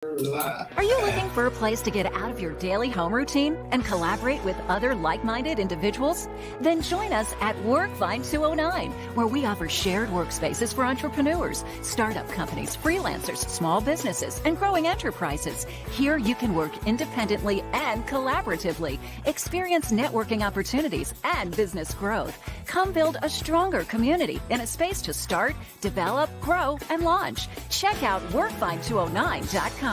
Are you looking for a place to get out of your daily home routine and collaborate with other like-minded individuals? Then join us at Workvine 209, where we offer shared workspaces for entrepreneurs, startup companies, freelancers, small businesses, and growing enterprises. Here you can work independently and collaboratively, experience networking opportunities and business growth. Come build a stronger community in a space to start, develop, grow, and launch. Check out workvine209.com.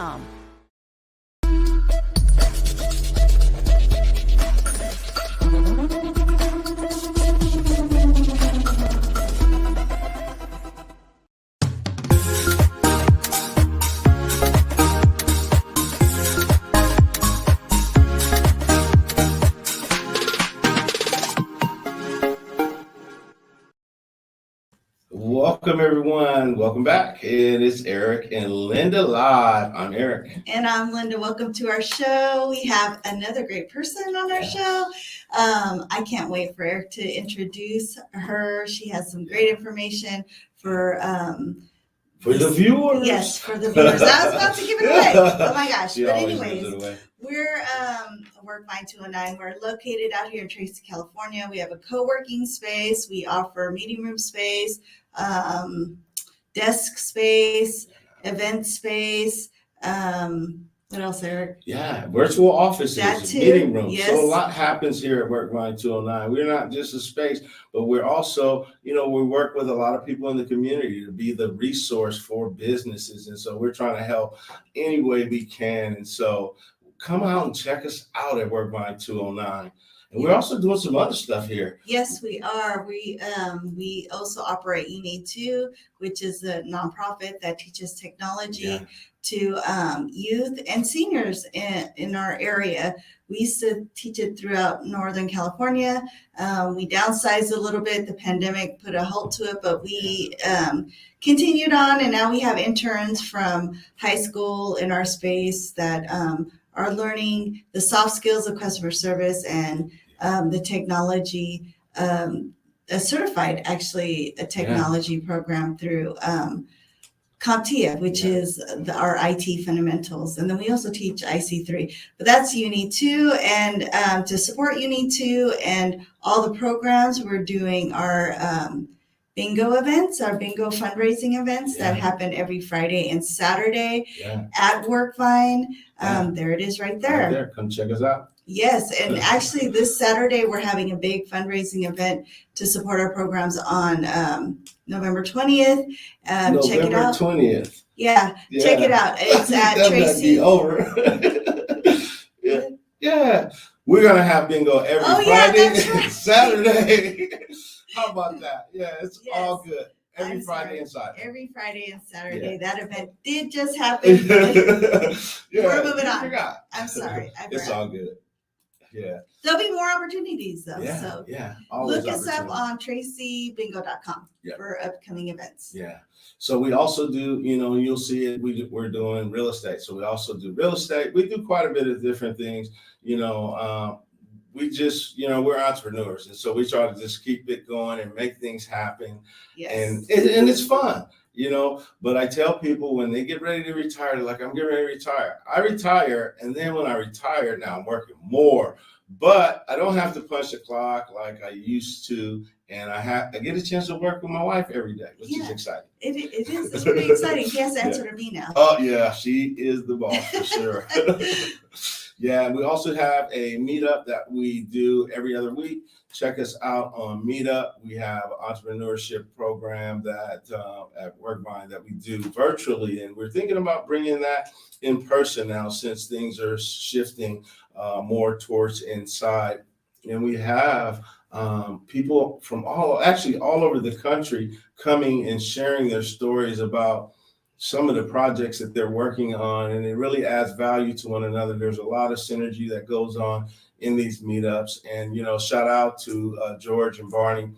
Welcome, everyone. Welcome back. It is Eric and Lynda live. I'm Eric. And I'm Lynda. Welcome to our show. We have another great person on our show. I can't wait for Eric to introduce her. She has some great information for the viewers. Yes, for the viewers. I was about to give it away. Oh my gosh. She but always anyways, gives it away. we're Workvine 209. We're located out here in Tracy, California. We have a co-working space. We offer meeting room space, desk space, event space. What else, Eric? Yeah, virtual offices, That too, meeting rooms. yes. So a lot happens here at Workvine 209. We're not just a space, but we're also, we work with a lot of people in the community to be the resource for businesses. And so we're trying to help any way we can. And so come out and check us out at Workvine 209. And we're also doing some other stuff here. Yes, we are. We also operate UNI2, which is a nonprofit that teaches technology to youth and seniors in our area. We used to teach it throughout Northern California. We downsized a little bit. The pandemic put a halt to it, but we continued on, and now we have interns from high school in our space that are learning the soft skills of customer service and the technology, certified actually a technology program through CompTIA, which is our IT fundamentals. And then we also teach IC3, but that's UNI2. And to support UNI2 and all the programs, we're doing our bingo events, our bingo fundraising events that happen every Friday and Saturday at Workvine. There it is right there. Right there. Come check us out. Yes, and actually this Saturday we're having a big fundraising event to support our programs on November 20th. Check it out. November 20th. Yeah, check it out. It's at Tracy. Over. Yeah. We're going to have bingo every Friday and Saturday. How about that? Yeah, it's all good. Every Friday and Saturday. Every Friday and Saturday. That event did just happen. We're moving on. I'm sorry. It's all good. Yeah. There'll be more opportunities though. So look us up on tracybingo.com for upcoming events. Yeah. So we also do, you'll see it. We're doing real estate. So we also do real estate. We do quite a bit of different things. We just, we're entrepreneurs. And so we try to just keep it going and make things happen. Yes. And it's fun. But I tell people when they get ready to retire, they're like, I'm getting ready to retire. I retire, and then when I retire, now I'm working more, but I don't have to punch the clock like I used to, and I get a chance to work with my wife every day, which is exciting. It is. It's pretty exciting. She has to answer to me now. Oh, yeah, she is the boss for sure. Yeah, we also have a meetup that we do every other week. Check us out on Meetup. We have an entrepreneurship program that at Workvine that we do virtually, and we're thinking about bringing that in person now since things are shifting more towards inside. And we have people from all over the country coming and sharing their stories about some of the projects that they're working on, and it really adds value to one another. There's a lot of synergy that goes on in these meetups, and shout out to George and Barney,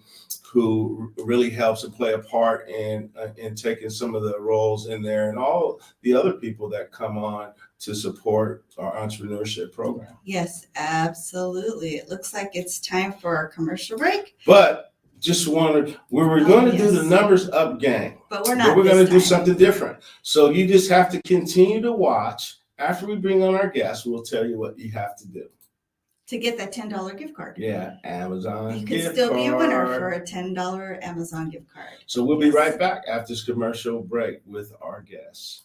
who really helps and play a part in taking some of the roles in there, and all the other people that come on to support our entrepreneurship program. Yes, absolutely. It looks like it's time for our commercial break. But just wanted, we were going to do the yes. numbers up gang, But we're but not we're going to do this time. something different. So you just have to continue to watch. After we bring on our guests, we'll tell you what you have to do. To get that $10 gift card. Yeah, Amazon You could gift still be a winner card. for a $10 Amazon gift card. So we'll be Yes. right back after this commercial break with our guests.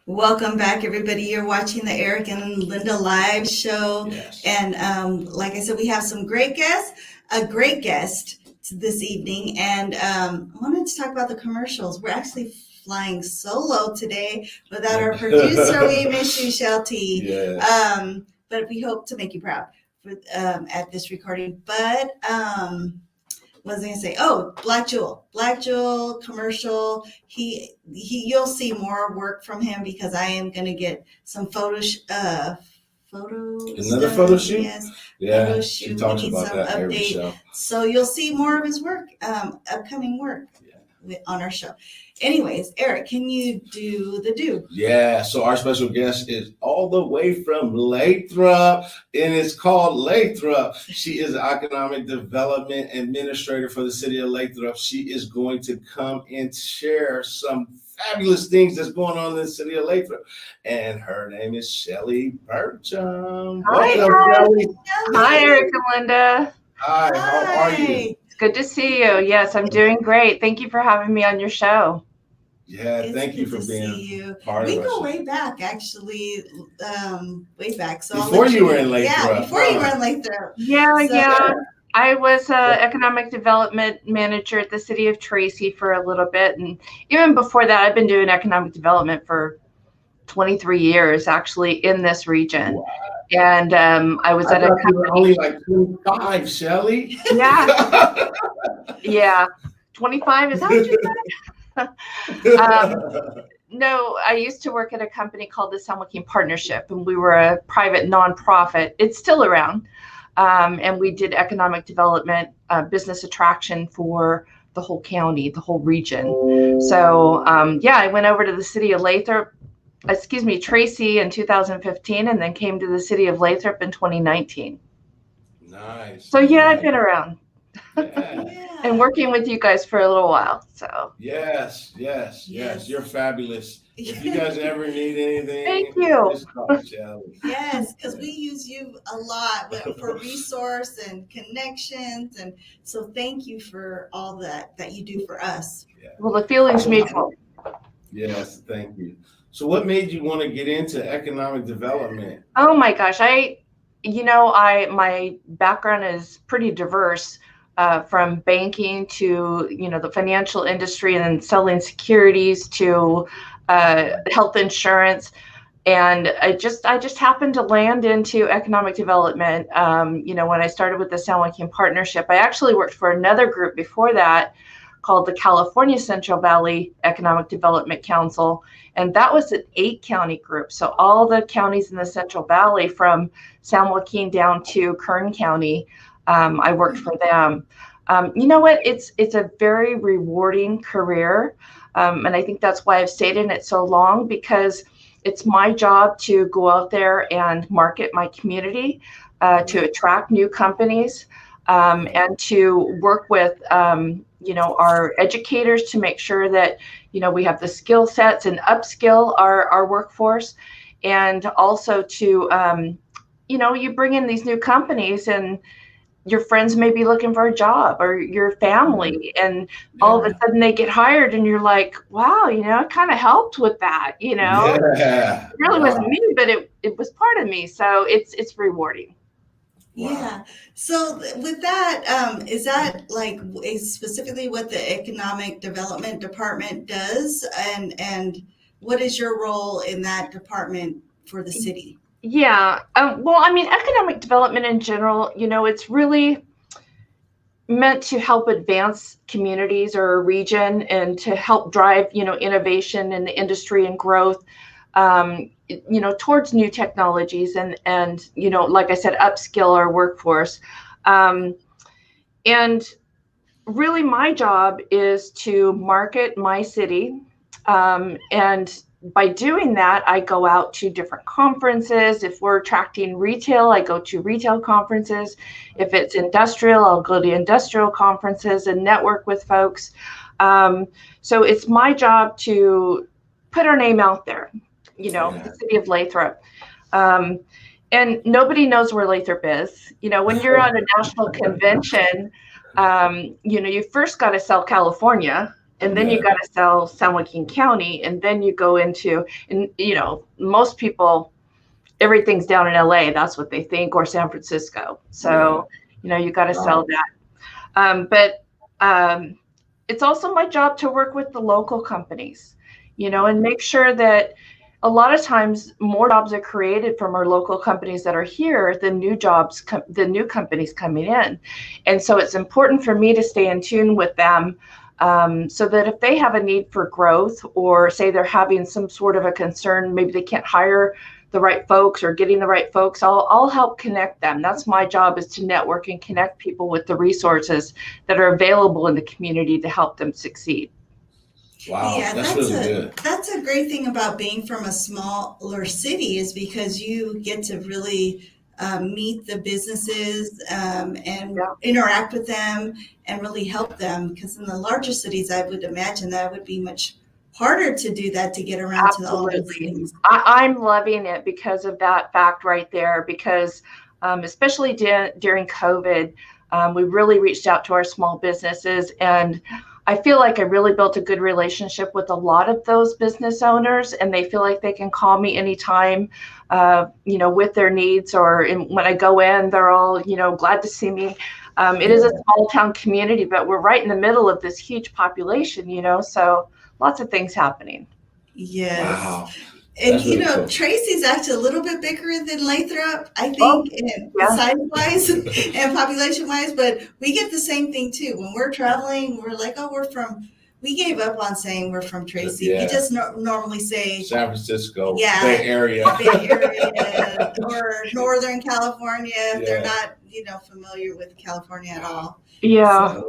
Welcome back, everybody. You're watching the Eric and Lynda live show. Yes. And like I said, we have some great guests, a great guest this evening. And I wanted to talk about the commercials. We're actually flying solo today without our producer. We miss you, Shelty. Yes. But we hope to make you proud for, at this recording. But what was I gonna say? Oh, Black Jewel commercial. You'll see more work from him because I am gonna get some photos. Another photo shoot? Yes. Yeah, Photo she shoot. talks We need about some that every update. show. So you'll see more of his work, upcoming work on our show. Anyways, Eric, can you do the do? Yeah, so our special guest is all the way from Lathrop, and it's called Lathrop. She is an economic development administrator for the City of Lathrop. She is going to come and share some fabulous things that's going on in the City of Lathrop. And her name is Shelley Burcham. Hi, Welcome, Shelley. Hi, Eric and Lynda. Hi, how are you? Hi. It's good to see you. Yes, I'm doing great. Thank you for having me on your show. Yeah, It's thank you good for to being see you. part We of go us. way back, actually, way back. So I'll Before let you were in Lathrop. Yeah, before you huh? were in Lathrop. Yeah, So- yeah. I was economic development manager at the City of Tracy for a little bit. And even before that, I've been doing economic development for 23 years, actually, in this region. Wow. And I was I at a thought you were company. only like 25, Shelley. Yeah, yeah. 25, is that what you said? No, I used to work at a company called the San Joaquin Partnership, and we were a private nonprofit. It's still around. And we did economic development, business attraction for the whole county, the whole region. So, yeah, I went over to the City of Lathrop, Tracy in 2015, and then came to the City of Lathrop in 2019. Nice. So, yeah, nice. I've been around Yeah. and working with you guys for a little while. So, Yes. Yes. You're fabulous. If you guys ever need anything, Thank you. just call Shelley. Yes, because we use you a lot for resource and connections, and so thank you for all that you do for us. well, the feeling's mutual. Yes, thank you. So what made you want to get into economic development? Oh my gosh, my background is pretty diverse, from banking to the financial industry and then selling securities to health insurance, and I just happened to land into economic development. When I started with the San Joaquin Partnership, I actually worked for another group before that called the California Central Valley Economic Development Council. And that was an 8-county group. So all the counties in the Central Valley from San Joaquin down to Kern County, I worked for them. You know what? It's a very rewarding career. And I think that's why I've stayed in it so long, because it's my job to go out there and market my community, to attract new companies, and to work with, our educators to make sure that, we have the skill sets and upskill our workforce. And also to, you bring in these new companies and your friends may be looking for a job, or your family, and all of a sudden they get hired and you're like, wow, it kind of helped with that, It really wasn't me, but it was part of me. So it's rewarding. Yeah. So with that, is that like specifically what the Economic Development Department does? And what is your role in that department for the city? Yeah. Well, economic development in general, it's really meant to help advance communities or a region, and to help drive, innovation in the industry and growth, towards new technologies, and like I said, upskill our workforce. And really my job is to market my city, and by doing that, I go out to different conferences. If we're attracting retail, I go to retail conferences. If it's industrial, I'll go to industrial conferences and network with folks. So it's my job to put our name out there, the City of Lathrop. And nobody knows where Lathrop is. When you're at a national convention, you first got to sell California. And then you got to sell San Joaquin County, and then you go into, and most people, everything's down in LA. That's what they think, or San Francisco. So, you got to sell that. But it's also my job to work with the local companies, and make sure that a lot of times more jobs are created from our local companies that are here than new jobs, the new companies coming in. And so it's important for me to stay in tune with them. So that if they have a need for growth, or say they're having some sort of a concern, maybe they can't hire the right folks or getting the right folks, I'll help connect them. That's my job, is to network and connect people with the resources that are available in the community to help them succeed. Wow, Yeah, that's really good. That's a great thing about being from a smaller city, is because you get to really meet the businesses and interact with them and really help them. Because in the larger cities, I would imagine that would be much harder to do that, to get around Absolutely. to all those things. I'm loving it because of that fact right there, because especially during COVID, we really reached out to our small businesses, and I feel like I really built a good relationship with a lot of those business owners, and they feel like they can call me anytime, with their needs, or when I go in, they're all, glad to see me. It is a small town community, but we're right in the middle of this huge population, so lots of things happening. Yes. Wow. And That's really cool. Tracy's actually a little bit bigger than Lathrop, I think, size-wise and population-wise, but we get the same thing too. When we're traveling, we're like, we gave up on saying we're from Tracy. Yeah. We just normally say San Francisco, Bay Area, or Northern California. They're not, familiar with California at all. Yeah.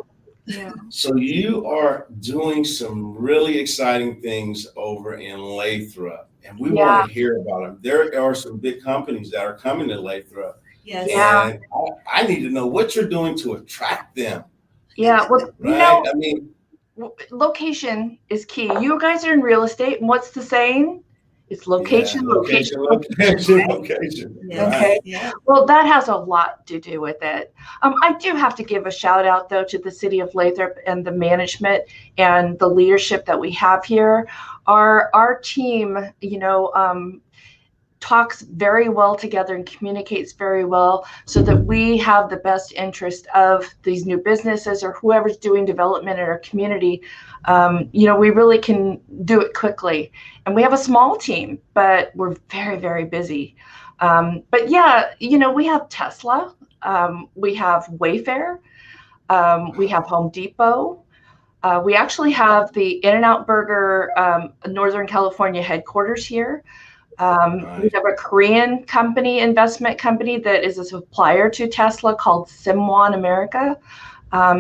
So you are doing some really exciting things over in Lathrop, and we want to hear about them. There are some big companies that are coming to Lathrop. Yes. And I need to know what you're doing to attract them. Yeah. Well, right? Location is key. You guys are in real estate, and what's the saying? It's location. Location. Yeah. Okay. Yeah. Well, that has a lot to do with it. I do have to give a shout out, though, to the City of Lathrop and the management and the leadership that we have here. Our team, talks very well together and communicates very well, so that we have the best interest of these new businesses or whoever's doing development in our community. We really can do it quickly. And we have a small team, but we're very, very busy. But we have Tesla, we have Wayfair, we have Home Depot. We actually have the In-N-Out Burger Northern California headquarters here. We have a Korean investment company that is a supplier to Tesla called Simwan America.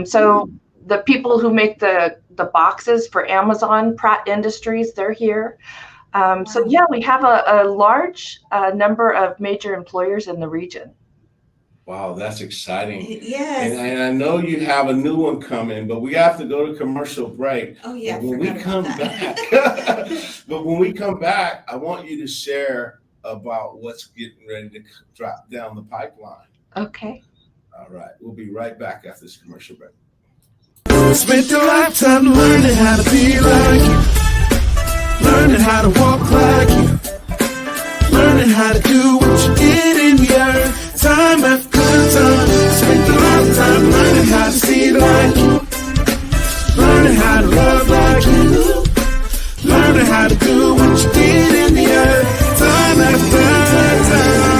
So the people who make the boxes for Amazon, Pratt Industries, they're here. So yeah, we have a large number of major employers in the region. Wow, that's exciting. Yes. And I know you have a new one coming, but we have to go to commercial break. Oh yeah. But when we come back, but when we come back, I want you to share about what's getting ready to drop down the pipeline. Okay. All right, we'll be right back after this commercial break. Spent your lifetime learning how to be like you, learning how to walk like you, learning how to do what you did in the earth. Time after time, spent a lifetime learning how to see like you, learning how to love like you, learning how to do what you did in the earth. Time after time.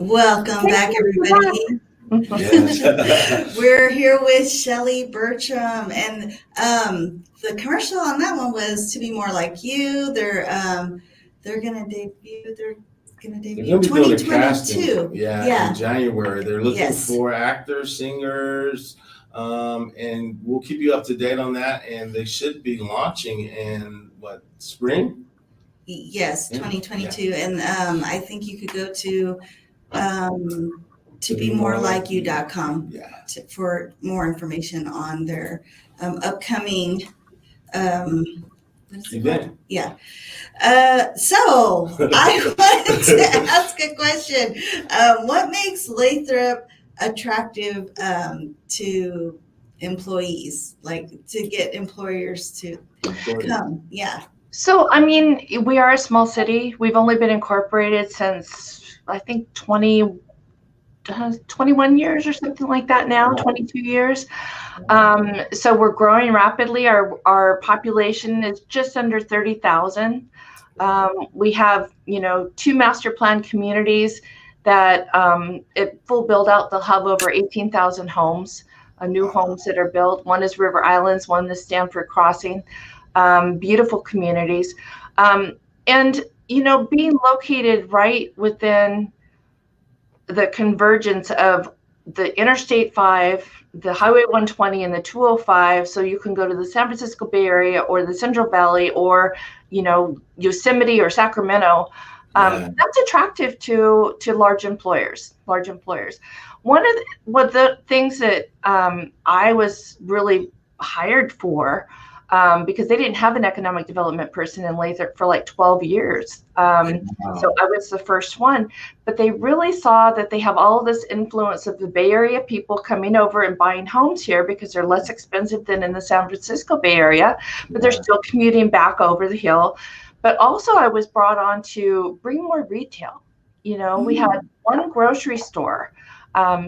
Welcome back, everybody. Yes. We're here with Shelley Burcham, and the commercial on that one was To Be More Like You. They're gonna debut. They're gonna They're debut gonna be doing a casting, 2022. yeah, in January. They're looking Yes. for actors, singers, and we'll keep you up to date on that. And they should be launching in what, spring? Yes, Yeah. 2022, and I think you could go to tobemorelikeYou.com Yeah. for more information on their upcoming what is it called? Event. Yeah. So I wanted to ask a question. What makes Lathrop attractive to employees, like to get employers to come? Yeah. So, I mean, we are a small city. We've only been incorporated since, I think, 21 years or something like that now, 22 years. So we're growing rapidly. Our population is just under 30,000. We have, 2 master plan communities that it full build out. They'll have over 18,000 homes, new homes that are built. One is River Islands, one is Stanford Crossing. Beautiful communities. And, being located right within the convergence of the Interstate 5, the Highway 120, and the 205, so you can go to the San Francisco Bay Area or the Central Valley or, Yosemite or Sacramento. That's attractive to large employers. One of the things that I was really hired for, because they didn't have an economic development person in Lathrop for like 12 years. So I was the first one, but they really saw that they have all this influence of the Bay Area people coming over and buying homes here because they're less expensive than in the San Francisco Bay Area, but they're still commuting back over the hill. But also I was brought on to bring more retail. We had one grocery store,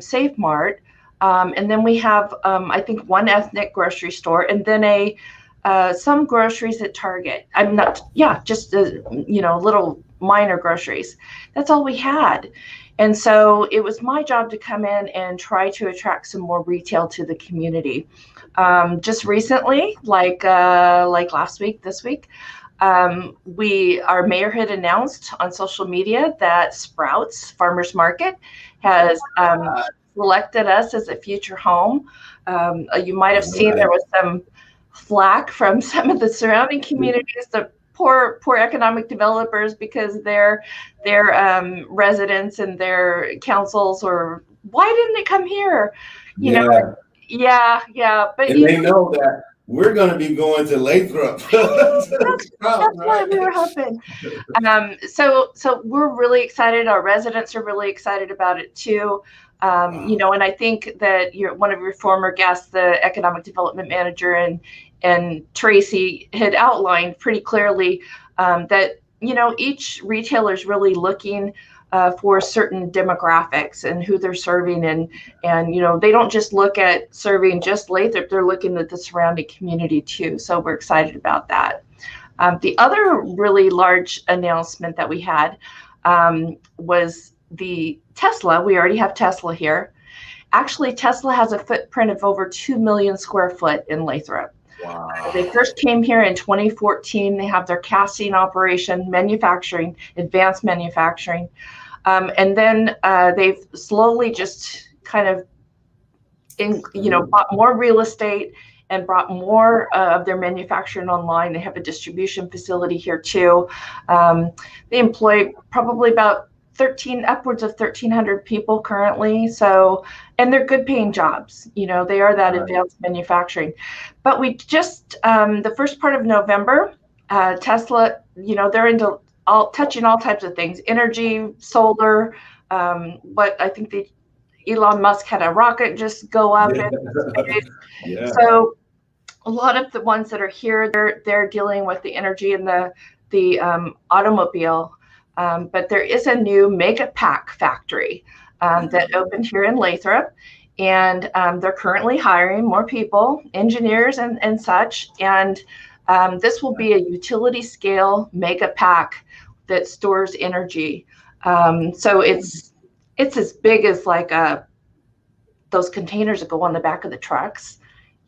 Safe Mart, and then we have, I think, one ethnic grocery store, and then some groceries at Target. Just little minor groceries. That's all we had. And so it was my job to come in and try to attract some more retail to the community. Just recently, like this week, our mayor had announced on social media that Sprouts Farmers Market has selected us as a future home. You might have seen there was some flack from some of the surrounding communities, the poor economic developers, because their residents and their councils, or why didn't it come here? You know, yeah. But and they know that we're going to be going to Lathrop. That's why we were hoping. So we're really excited. Our residents are really excited about it too. You know, and I think that one of your former guests, the economic development manager, and Tracy had outlined pretty clearly that, you know, each retailer is really looking for certain demographics and who they're serving, and you know, they don't just look at serving just Lathrop, they're looking at the surrounding community too. So we're excited about that. The other really large announcement that we had was the Tesla. We already have Tesla here. Actually, Tesla has a footprint of over 2 million square foot in Lathrop. Wow. They first came here in 2014. They have their casting operation, manufacturing, advanced manufacturing. And then they've slowly just kind of, bought more real estate and brought more of their manufacturing online. They have a distribution facility here too. They employ probably about upwards of 1,300 people currently. So, and they're good paying jobs. You know, they are that advanced manufacturing. But we just, the first part of November, Tesla, you know, they're into touching all types of things, energy, solar, but I think Elon Musk had a rocket just go up in space. So a lot of the ones that are here, they're dealing with the energy and the automobile. But there is a new mega pack factory that opened here in Lathrop, and they're currently hiring more people, engineers and such. And this will be a utility scale mega pack that stores energy. So it's as big as like those containers that go on the back of the trucks,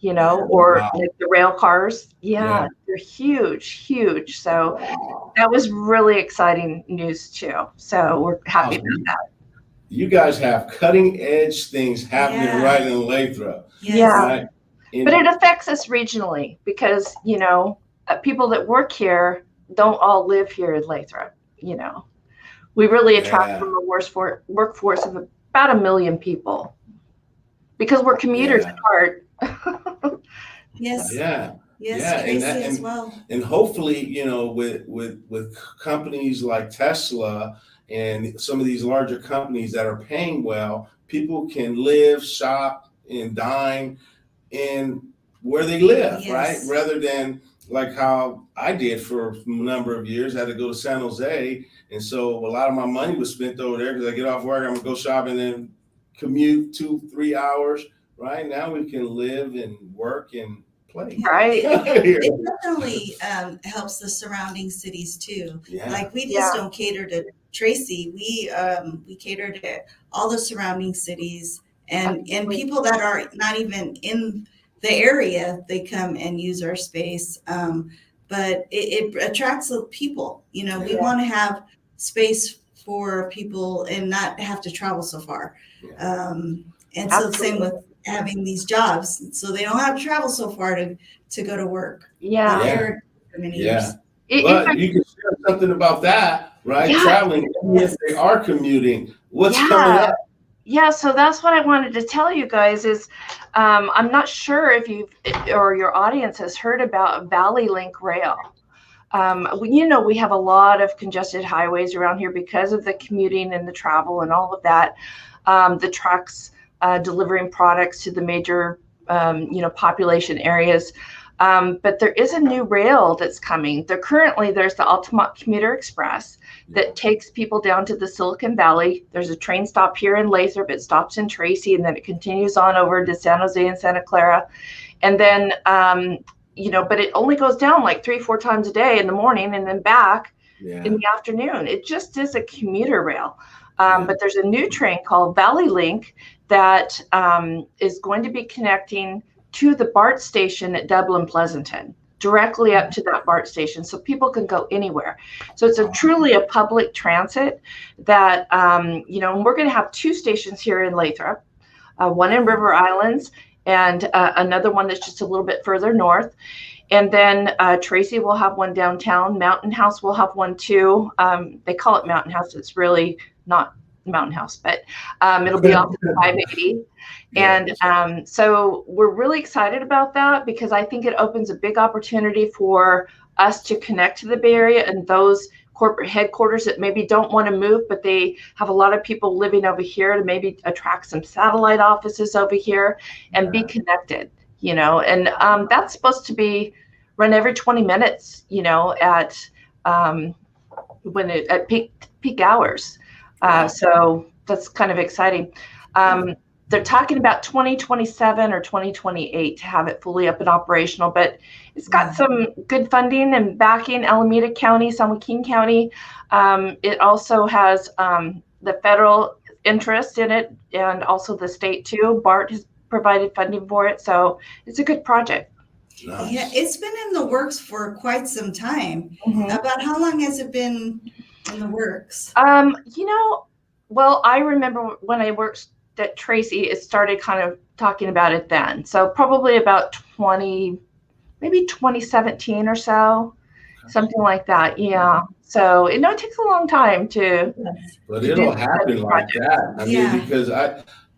you know, or like the rail cars. Yeah, they're huge. So that was really exciting news too. So we're happy about that. You guys have cutting edge things happening right in Lathrop. Right? But it affects us regionally because, you know, people that work here don't all live here in Lathrop. You know, we really attract from a workforce of about 1 million people because we're commuters at heart. Yes. Yes, Tracy as well. And hopefully, you know, with companies like Tesla and some of these larger companies that are paying well, people can live, shop, and dine in where they live, right? Rather than like how I did for a number of years. I had to go to San Jose, and so a lot of my money was spent over there because I get off work, I'm gonna go shop and then commute 2-3 hours. Right now, we can live and work and play. Right. It definitely helps the surrounding cities too. Like we just don't cater to Tracy. We cater to all the surrounding cities and people that are not even in the area. They come and use our space. But it attracts the people. You know, we want to have space for people and not have to travel so far. And so the same with having these jobs, so they don't have to travel so far to go to work. For many years. But you can share something about that, right? Traveling, if they are commuting, what's coming up? Yeah, so that's what I wanted to tell you guys is I'm not sure if or your audience has heard about Valley Link Rail. You know, we have a lot of congested highways around here because of the commuting and the travel and all of that. The trucks delivering products to the major, population areas. But there is a new rail that's coming. There's the Altamont Commuter Express that takes people down to the Silicon Valley. There's a train stop here in Lathrop. It stops in Tracy, and then it continues on over to San Jose and Santa Clara. And then, but it only goes down like 3-4 times a day in the morning and then back in the afternoon. It just is a commuter rail. But there's a new train called Valley Link that is going to be connecting to the BART station at Dublin Pleasanton, directly up to that BART station, so people can go anywhere. So it's truly a public transit that, and we're going to have 2 stations here in Lathrop, one in River Islands and another one that's just a little bit further north. And then Tracy will have one downtown. Mountain House will have one too. They call it Mountain House. It's really not Mountain House, but it'll be off the 580. And so we're really excited about that because I think it opens a big opportunity for us to connect to the Bay Area and those corporate headquarters that maybe don't want to move, but they have a lot of people living over here to maybe attract some satellite offices over here and be connected, you know. And that's supposed to be run every 20 minutes, you know, at peak hours. So that's kind of exciting. They're talking about 2027 or 2028 to have it fully up and operational, but it's got some good funding and backing. Alameda County, San Joaquin County. It also has the federal interest in it and also the state too. BART has provided funding for it. So it's a good project. Nice. Yeah, it's been in the works for quite some time. About how long has it been in the works? You know, well, I remember when I worked at Tracy, it started kind of talking about it then. So probably about maybe 2017 or so, something like that. Yeah. So it takes a long time to. But it'll happen like that. I mean, because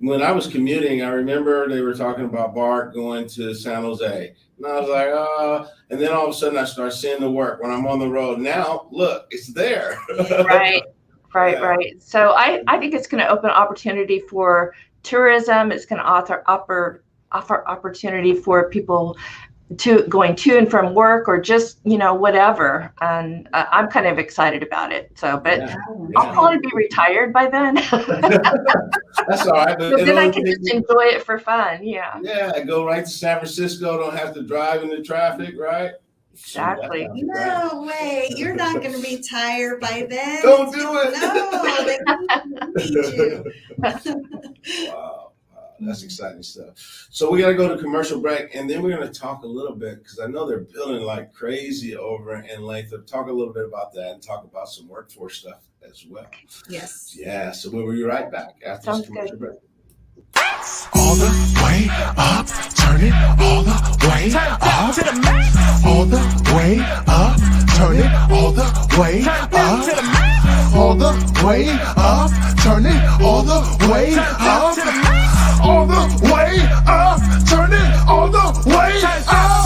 when I was commuting, I remember they were talking about BART going to San Jose. And I was like, and then all of a sudden I start seeing the work when I'm on the road. Now, look, it's there. Right. So I think it's going to open opportunity for tourism. It's going to offer opportunity for people going to and from work or just, whatever. And I'm kind of excited about it. So, but I'll probably be retired by then. That's all right. But then I can just enjoy it for fun. Yeah. Yeah. Go right to San Francisco. Don't have to drive in the traffic, right? Exactly. No way. You're not going to retire by then. Don't do it. No, they need you. Wow. That's exciting stuff. So we got to go to commercial break, and then we're going to talk a little bit because I know they're building like crazy over in Lathrop. Talk a little bit about that and talk about some workforce stuff as well. Yes. Yeah. So we'll be right back after this commercial break. All the way up, turn it all the way up to the max. All the way up, turn it all the way up. All the way up, turn it all the way up. All the way up, turn it all the way up.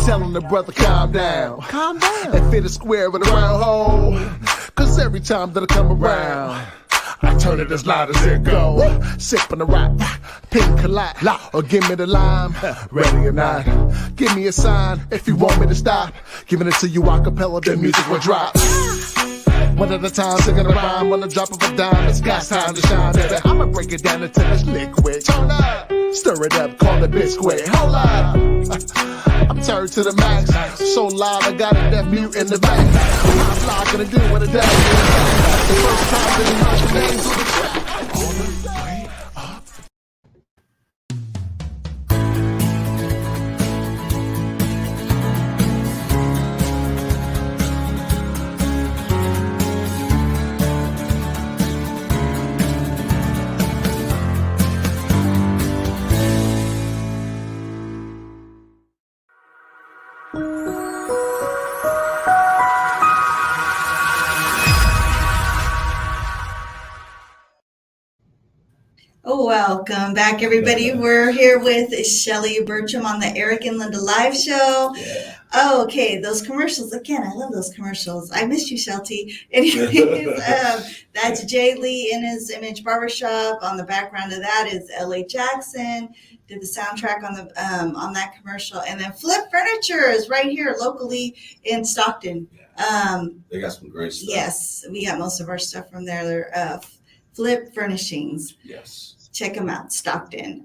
Telling the brother calm down, and fit a square with a round hole. Cause every time that I come around, I turn it as loud as it go. Sipping the rock, pink collide, or give me the lime. Ready or not, give me a sign if you want me to stop. Giving it to you a cappella, the music will drop. One at a time, singing a rhyme on the drop of a dime. It's got time to shine, baby. I'ma break it down until it's liquid. Turn up, stir it up, call it biscuit. Hold up, I'm turned to the max. So loud, I got a deaf mute in the back. I'm not gonna do what it does. The first time that he heard the names of the track. All the way up. Welcome back, everybody. We're here with Shelley Burcham on the Eric and Lynda live show. Oh, okay, those commercials again. I love those commercials. I miss you, Shelty. Anyways, that's Jay Lee in his image barbershop. On the background of that is L.A. Jackson. Did the soundtrack on that commercial, and then Flip Furniture is right here locally in Stockton. They got some great stuff. Yes, we got most of our stuff from there. They're Flip Furnishings. Yes. Check them out, Stockton.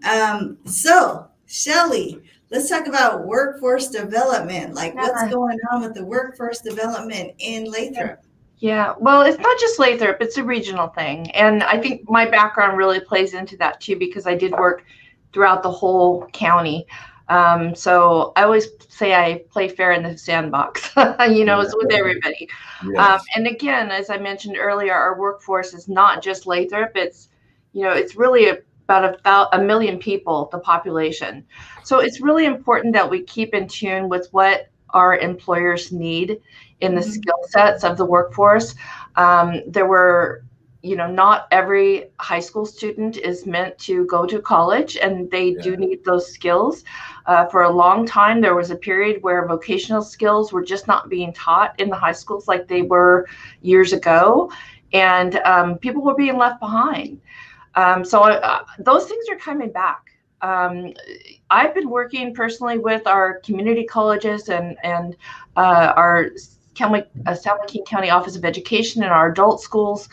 So, Shelley, let's talk about workforce development. Like, what's going on with the workforce development in Lathrop? Yeah, well, it's not just Lathrop, it's a regional thing. And I think my background really plays into that too, because I did work throughout the whole county. So I always say I play fair in the sandbox, it's with everybody. Yes. And again, as I mentioned earlier, our workforce is not just Lathrop. It's really about a million people, the population. So it's really important that we keep in tune with what our employers need in the skill sets of the workforce. There were, not every high school student is meant to go to college, and they do need those skills. For a long time, there was a period where vocational skills were just not being taught in the high schools like they were years ago, and people were being left behind. So those things are coming back. I've been working personally with our community colleges and our San Joaquin County Office of Education and our adult schools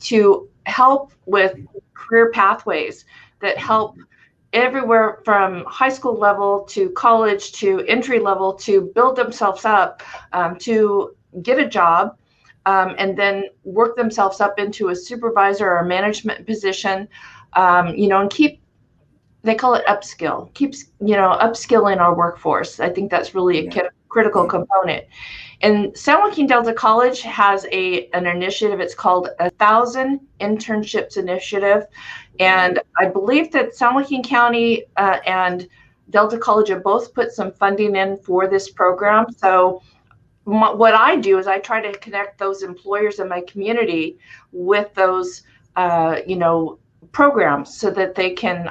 to help with career pathways that help everywhere from high school level to college to entry level to build themselves up to get a job and then work themselves up into a supervisor or a management position, and keep, they call it upskill, keeps, upskilling our workforce. I think that's really a critical component. And San Joaquin Delta College has an initiative. It's called 1,000 Internships Initiative. And I believe that San Joaquin County and Delta College have both put some funding in for this program. So what I do is I try to connect those employers in my community with those, programs so that they can,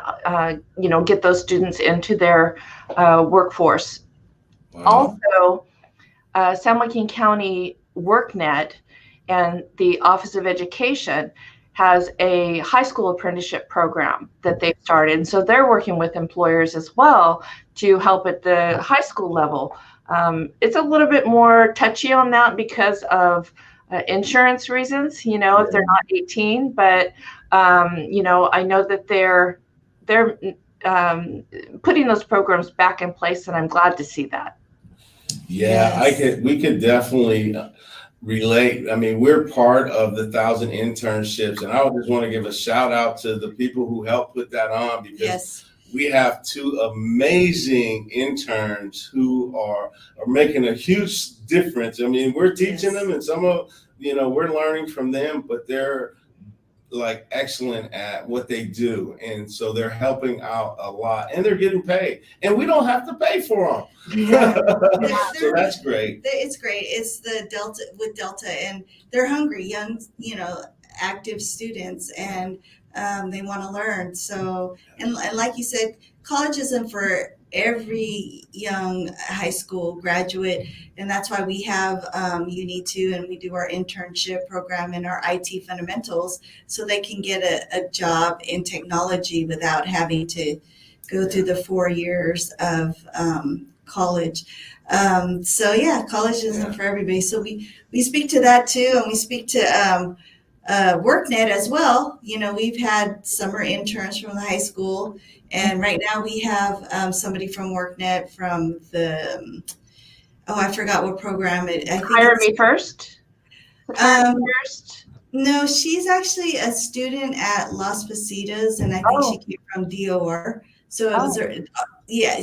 get those students into their workforce. Wow. Also, San Joaquin County WorkNet and the Office of Education has a high school apprenticeship program that they've started. And so they're working with employers as well to help at the high school level. It's a little bit more touchy on that because of insurance reasons, if they're not 18, but, I know that they're putting those programs back in place, and I'm glad to see that. Yeah, we could definitely relate. I mean, we're part of the 1,000 internships, and I would just want to give a shout out to the people who helped put that on, because we have two amazing interns who are making a huge difference. I mean, we're teaching them, and some of, we're learning from them, but they're like excellent at what they do. And so they're helping out a lot, and they're getting paid, and we don't have to pay for them. So that's great. It's great. It's the Delta, and they're hungry, young, active students, and they want to learn. So, and like you said, college isn't for every young high school graduate, and that's why we have Uni2, and we do our internship program and our IT fundamentals, so they can get a job in technology without having to go through the 4 years of college. College isn't for everybody. So we speak to that too, and we speak to WorkNet as well. We've had summer interns from the high school, and right now we have somebody from WorkNet from the I forgot what program it. I think Hire Me First. First. No, she's actually a student at Las Positas, and I think she came from DOR. So it was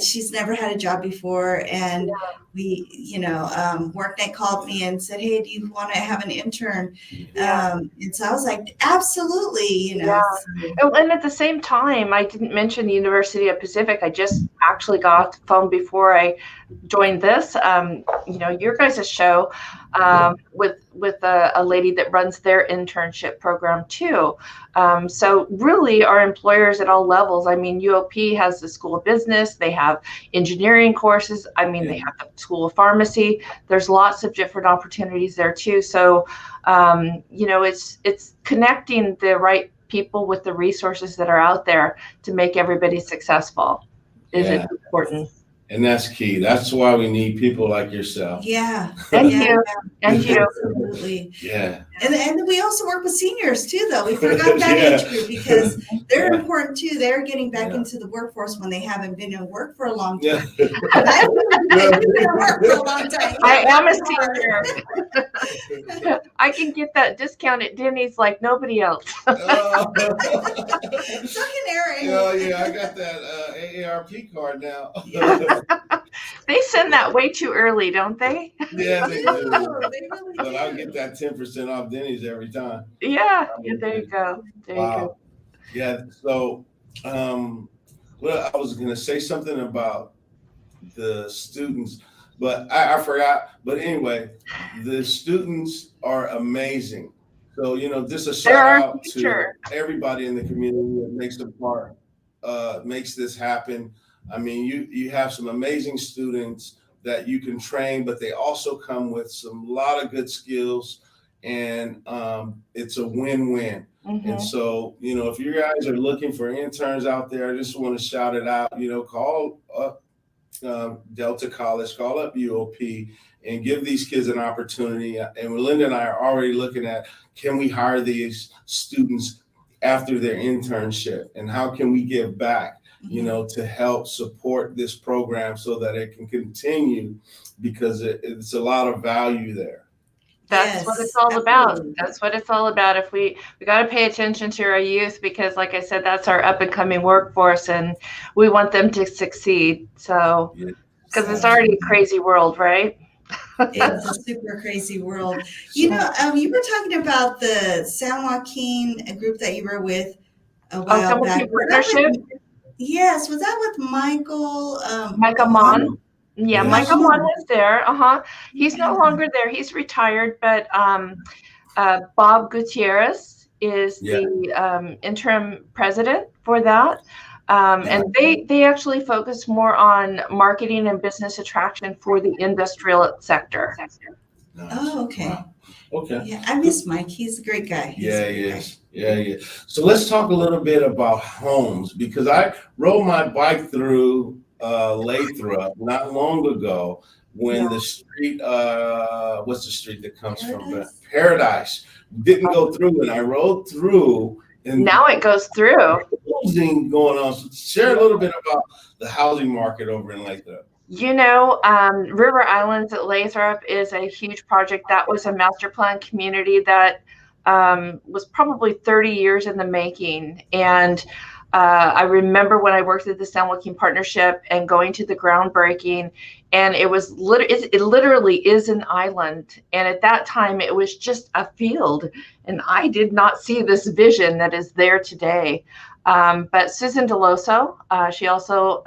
she's never had a job before, and we, WorkNet called me and said, "Hey, do you want to have an intern?" And so I was like, "Absolutely," So. And at the same time, I didn't mention the University of Pacific. I just actually got off the phone before I joined this. Your guys' show with a lady that runs their internship program too. So really, our employers at all levels. I mean, UOP has the School of Business. They have engineering courses. I mean, they have the School of Pharmacy. There's lots of different opportunities there too. So, it's connecting the right people with the resources that are out there to make everybody successful is important. And that's key. That's why we need people like yourself. Yeah. Thank you. Absolutely. Yeah. And we also work with seniors too, though. We forgot that age group, because they're important too. They're getting back into the workforce when they haven't been in work for a long time. I've been in work for a long time. I am a senior. I can get that discount at Denny's like nobody else. So can Eric. I got that AARP card now. They send that way too early, don't they? Yeah, they do. They really But I'll get that 10% off Denny's every time. Yeah, there you go. There you go. Yeah. So, well, I was going to say something about the students, but I forgot. But anyway, the students are amazing. So, just a They're shout our out to future. everybody in the community that makes a part, makes this happen. I mean, you have some amazing students that you can train, but they also come with some lot of good skills, and it's a win-win. And so, if you guys are looking for interns out there, I just want to shout it out. Call up Delta College, call up UOP, and give these kids an opportunity. And Lynda and I are already looking at, can we hire these students after their internship, and how can we give back, to help support this program so that it can continue, because it's a lot of value there. That's what it's all about. That's what it's all about. If we got to pay attention to our youth, because like I said, that's our up and coming workforce, and we want them to succeed. So, because it's already a crazy world, right? It's a super crazy world. You were talking about the San Joaquin group that you were with a while back. Partnership? Yes. Was that with Michael? Michael Mon? Yeah, Michael Mon was there. He's no longer there. He's retired, but Bob Gutierrez is the interim president for that. And they actually focus more on marketing and business attraction for the industrial sector. Nice. Oh, okay. Wow. Okay. Yeah, I miss Mike. He's a great guy. He is. Yeah. So let's talk a little bit about homes, because I rode my bike through Lathrop not long ago when the street, what's the street that comes from Paradise, didn't go through, and I rode through. And now it goes through. Housing going on. So share a little bit about the housing market over in Lathrop. River Islands at Lathrop is a huge project. That was a master plan community that was probably 30 years in the making. And I remember when I worked at the San Joaquin Partnership and going to the groundbreaking, and it literally is an island. And at that time, it was just a field. And I did not see this vision that is there today. But Susan Delosa, she also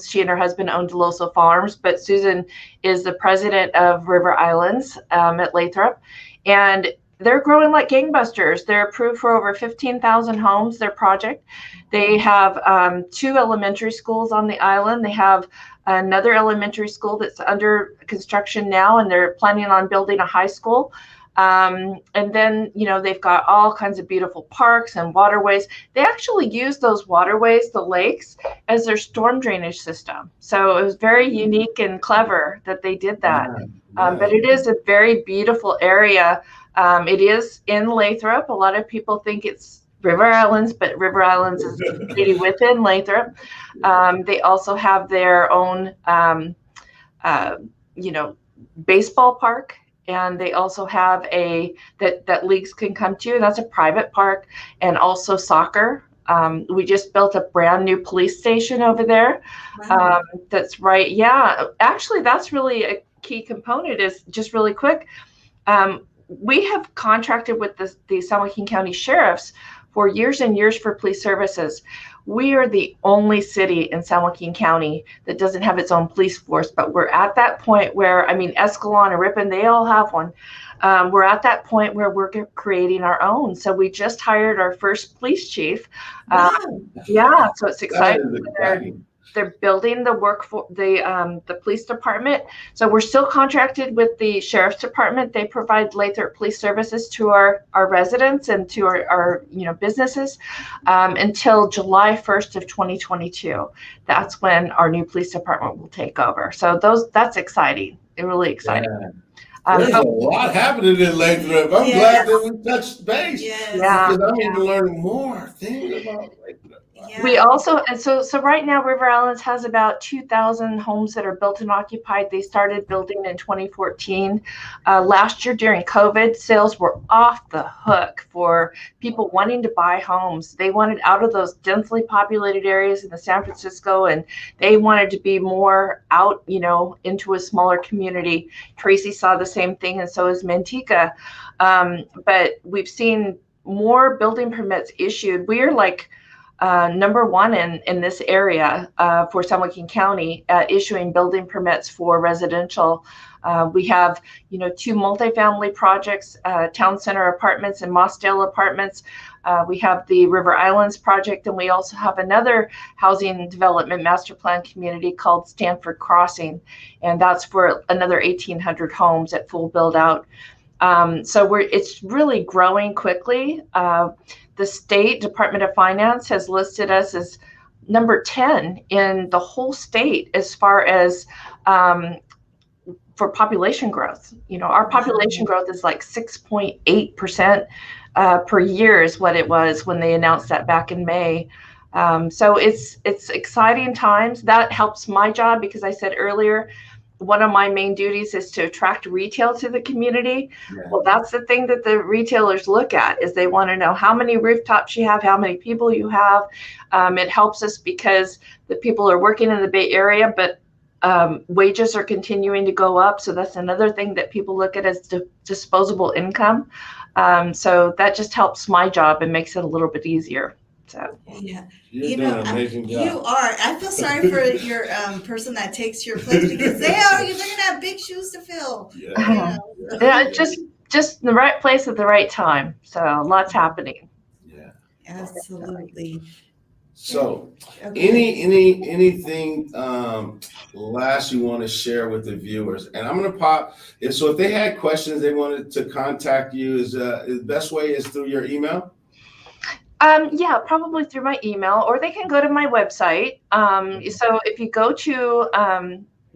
she and her husband own Delosa Farms, but Susan is the president of River Islands at Lathrop. And they're growing like gangbusters. They're approved for over 15,000 homes, their project. They have 2 elementary schools on the island. They have another elementary school that's under construction now, and they're planning on building a high school. And then, they've got all kinds of beautiful parks and waterways. They actually use those waterways, the lakes, as their storm drainage system. So it was very unique and clever that they did that. But it is a very beautiful area. It is in Lathrop. A lot of people think it's River Islands, but River Islands is a city within Lathrop. They also have their own, baseball park. And they also have that leagues can come to. That's a private park, and also soccer. We just built a brand new police station over there. Wow. That's right. Yeah, actually, that's really a key component. Is just really quick. We have contracted with the San Joaquin County sheriffs for years and years for police services. We are the only city in San Joaquin County that doesn't have its own police force, but we're at that point where, Escalon and Ripon, they all have one. We're at that point where we're creating our own. So we just hired our first police chief. Yeah, so it's exciting. They're building the police department. So we're still contracted with the sheriff's department. They provide Lathrop police services to our residents and to our businesses until July 1st of 2022. That's when our new police department will take over. So that's exciting. It's really exciting. Yeah. There's a lot happening in Lathrop. I'm glad that we touched base. Because I'm even learning more things about Lathrop. Yeah. We also, and so right now, River Islands has about 2,000 homes that are built and occupied. They started building in 2014. Last year during COVID, sales were off the hook for people wanting to buy homes. They wanted out of those densely populated areas in the San Francisco, and they wanted to be more out, into a smaller community. Tracy saw the same thing, and so is Manteca. But we've seen more building permits issued. We are like number one in this area for San Joaquin County at issuing building permits for residential. We have, 2 multifamily projects, Town Center Apartments and Mossdale Apartments. We have the River Islands project, and we also have another housing development master plan community called Stanford Crossing, and that's for another 1,800 homes at full build out. So it's really growing quickly. The state Department of Finance has listed us as number 10 in the whole state as far as for population growth. Our population growth is like 6.8% per year is what it was when they announced that back in May. So it's exciting times. That helps my job because I said earlier, one of my main duties is to attract retail to the community. Yeah. Well, that's the thing that the retailers look at is they want to know how many rooftops you have, how many people you have. It helps us because the people are working in the Bay Area, but wages are continuing to go up. So that's another thing that people look at as disposable income. So that just helps my job and makes it a little bit easier. So yeah, you're doing an amazing job. You are. I feel sorry for your person that takes your place because they're gonna have big shoes to fill. Yeah, yeah, just the right place at the right time. So lots happening. Yeah, absolutely. So, anything last you want to share with the viewers? And I'm gonna pop. If they had questions they wanted to contact you, is the best way is through your email? Yeah, probably through my email, or they can go to my website. So if you go to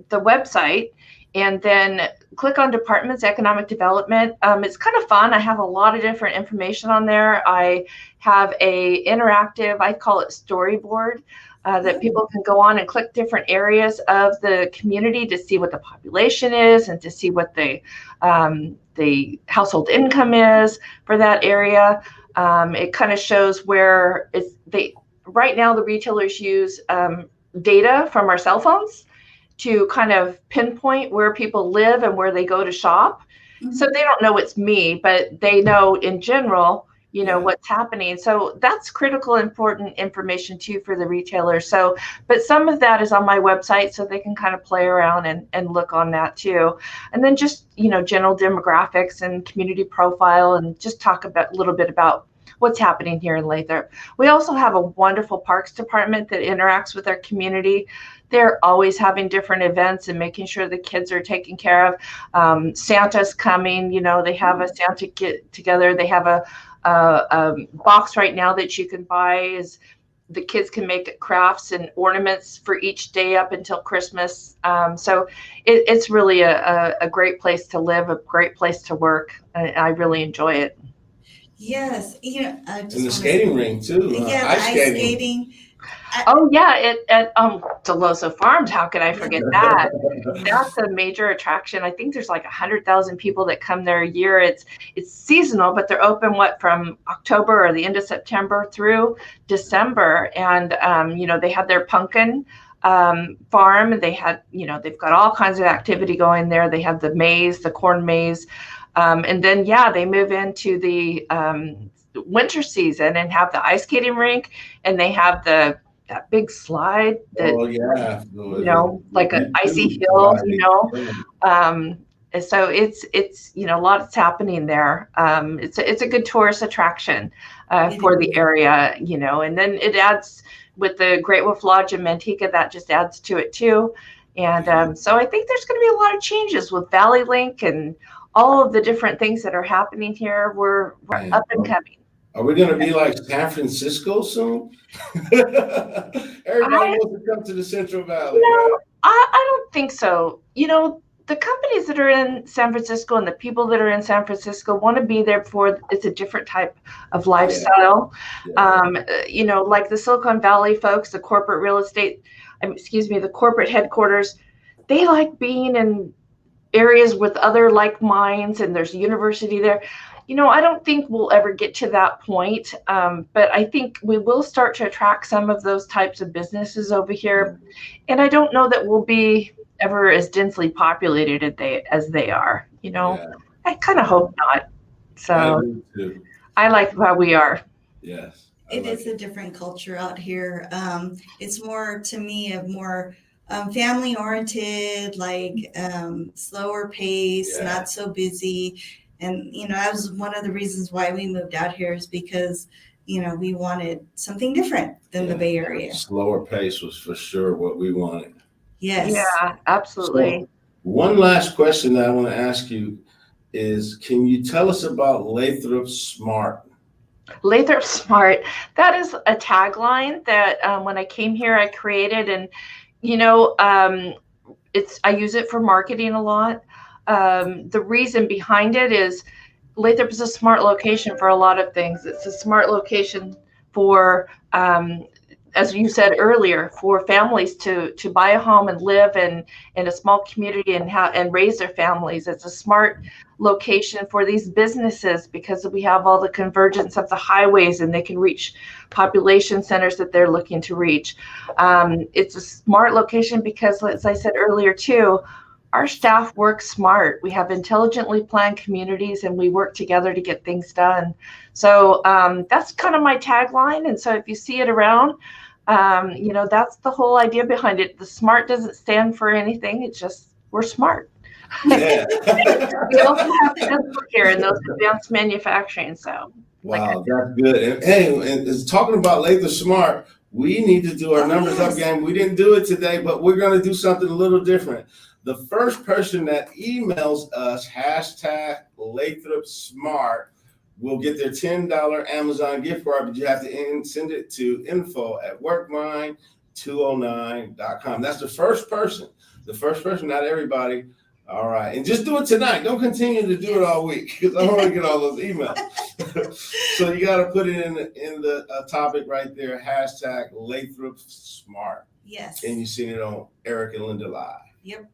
the website and then click on Departments Economic Development, it's kind of fun. I have a lot of different information on there. I have a interactive, I call it storyboard, that people can go on and click different areas of the community to see what the population is and to see what the household income is for that area. It kind of shows where right now the retailers use data from our cell phones to kind of pinpoint where people live and where they go to shop. Mm-hmm. So they don't know it's me, but they know in general, what's happening. So that's critical, important information too for the retailers. So, but some of that is on my website, so they can kind of play around and look on that too. And then just, general demographics and community profile, and just talk a little bit about what's happening here in Lathrop. We also have a wonderful parks department that interacts with our community. They're always having different events and making sure the kids are taken care of. Santa's coming, they have a Santa get together. They have a box right now that you can buy. The kids can make crafts and ornaments for each day up until Christmas. So it's really a great place to live, a great place to work. I really enjoy it. Yes, and the skating ring too. Yeah, ice skating. At Delosa Farms. How could I forget that? That's a major attraction. I think there's like 100,000 people that come there a year. It's seasonal, but they're open from October or the end of September through December. And they have their pumpkin farm. They had they've got all kinds of activity going there. They have the maze, the corn maze. And then, they move into the winter season and have the ice skating rink, and they have that big slide that, like an icy hill, so it's lots happening there. It's a good tourist attraction for the area, and then it adds with the Great Wolf Lodge in Manteca, that just adds to it too. And so I think there's going to be a lot of changes with Valley Link and all of the different things that are happening here. We're up and coming. Are we going to be like San Francisco soon? Everybody wants to come to the Central Valley. No, I don't think so. The companies that are in San Francisco and the people that are in San Francisco want to be there it's a different type of lifestyle. Yeah. Like the Silicon Valley folks, the corporate real estate, the corporate headquarters, they like being in areas with other like minds, and there's a university there. I don't think we'll ever get to that point, but I think we will start to attract some of those types of businesses over here. And I don't know that we'll be ever as densely populated as they are. I kind of hope not. So I like how we are. Yes. It is a different culture out here. It's more, to me, a more family oriented, like slower pace, Yeah. not so busy. And, that was one of the reasons why we moved out here, is because, we wanted something different than the Bay Area. Slower pace was for sure what we wanted. Yes. Yeah, absolutely. So, one last question that I want to ask you is, can you tell us about Lathrop Smart? Lathrop Smart, that is a tagline that when I came here, I created, and I use it for marketing a lot. The reason behind it is Lathrop is a smart location for a lot of things. It's a smart location for, as you said earlier, for families to buy a home and live in a small community and raise their families. It's a smart location for these businesses because we have all the convergence of the highways and they can reach population centers that they're looking to reach. It's a smart location because, as I said earlier too, our staff work smart. We have intelligently planned communities and we work together to get things done. So that's kind of my tagline. And so if you see it around, that's the whole idea behind it. The SMART doesn't stand for anything. It's just, we're smart. Yeah. We also have dental care in those advanced manufacturing. So Wow, that's good. And hey, and talking about Lathrop Smart, we need to do our numbers up game. We didn't do it today, but we're going to do something a little different. The first person that emails us #Lathrop Smart will get their $10 Amazon gift card, but you have to send it to info@workmind209.com. That's the first person. The first person, not everybody. All right. And just do it tonight. Don't continue to do it all week because I want to get all those emails. So you got to put it in the topic right there, #Lathrop Smart. Yes. And you've seen it on Eric and Lynda Live. Yep.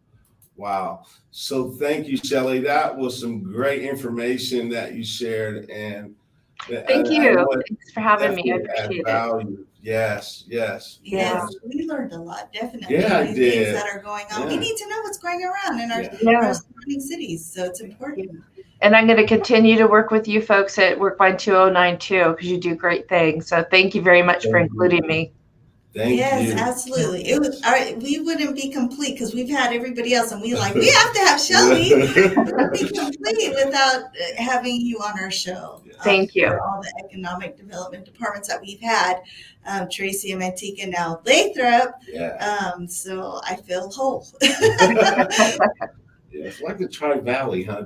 Wow. So thank you, Shelley. That was some great information that you shared. And thank you. Thanks for having me. I appreciate it. Yes. Yes, we learned a lot, definitely. Yeah, I did. Things that are going on. Yeah. We need to know what's going around in our surrounding cities, so it's important. And I'm going to continue to work with you folks at Workmind 209 too, because you do great things. So thank you very much for including me. Thank you. Yes, absolutely. It was we wouldn't be complete because we've had everybody else, and we have to have Shelley. We wouldn't be complete without having you on our show. Thank you. For all the economic development departments that we've had, Tracy and Manteca, now Lathrop. Yeah. So I feel whole. Yeah, it's like the Tri-Valley, huh?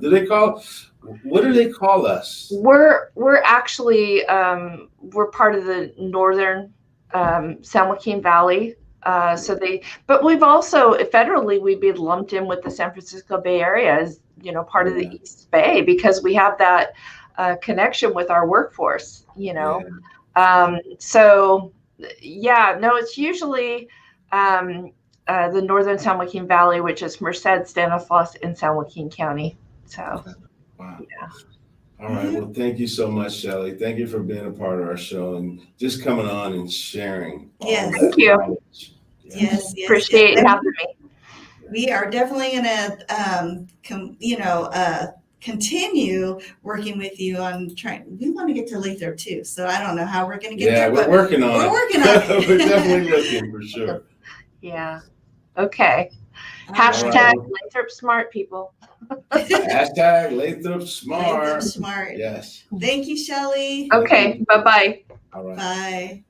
What do they call us? We're actually we're part of the northern San Joaquin Valley. But we've also federally we've been lumped in with the San Francisco Bay Area as part of the East Bay because we have that connection with our workforce. It's usually the northern San Joaquin Valley, which is Merced, Stanislaus, and San Joaquin County. So, wow. Yeah. All right. Well, thank you so much, Shelley. Thank you for being a part of our show and just coming on and sharing. Yes. Thank you. Yes. Appreciate having me. We are definitely going to, continue working with you on trying. We want to get to Lathrop too, so I don't know how we're going to get there. Yeah, we're working on it. We're working on it. We're definitely looking for sure. Yeah. Okay. All Hashtag Lathrop Smart, people. Lathrop Smart. Lathrop Smart. Yes. Thank you, Shelley. Okay. Bye-bye. All right. Bye.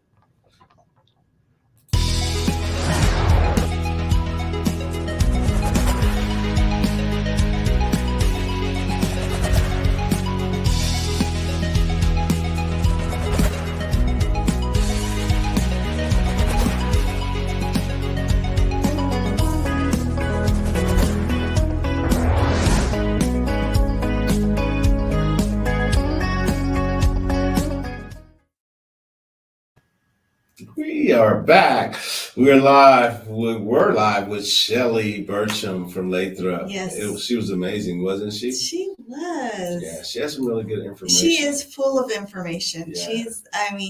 We are back. We're live with Shelley Burcham from Lathrop. Yes. She was amazing, wasn't she? She was. Yeah, she has some really good information. She is full of information. Yeah.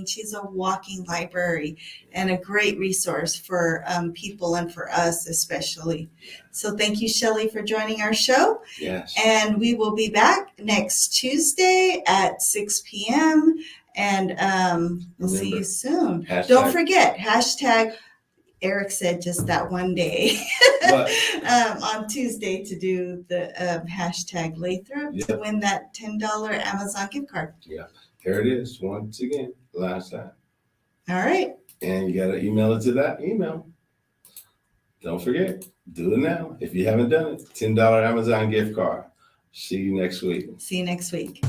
She's a walking library and a great resource for people and for us especially. So thank you, Shelley, for joining our show. Yes. And we will be back next Tuesday at 6 p.m. And we'll see you soon. Don't forget, hashtag Eric said just that one day on Tuesday to do the hashtag Lathrop to win that $10 Amazon gift card. Yeah, here it is once again, last time. All right. And you got to email it to that email. Don't forget, do it now. If you haven't done it, $10 Amazon gift card. See you next week. See you next week.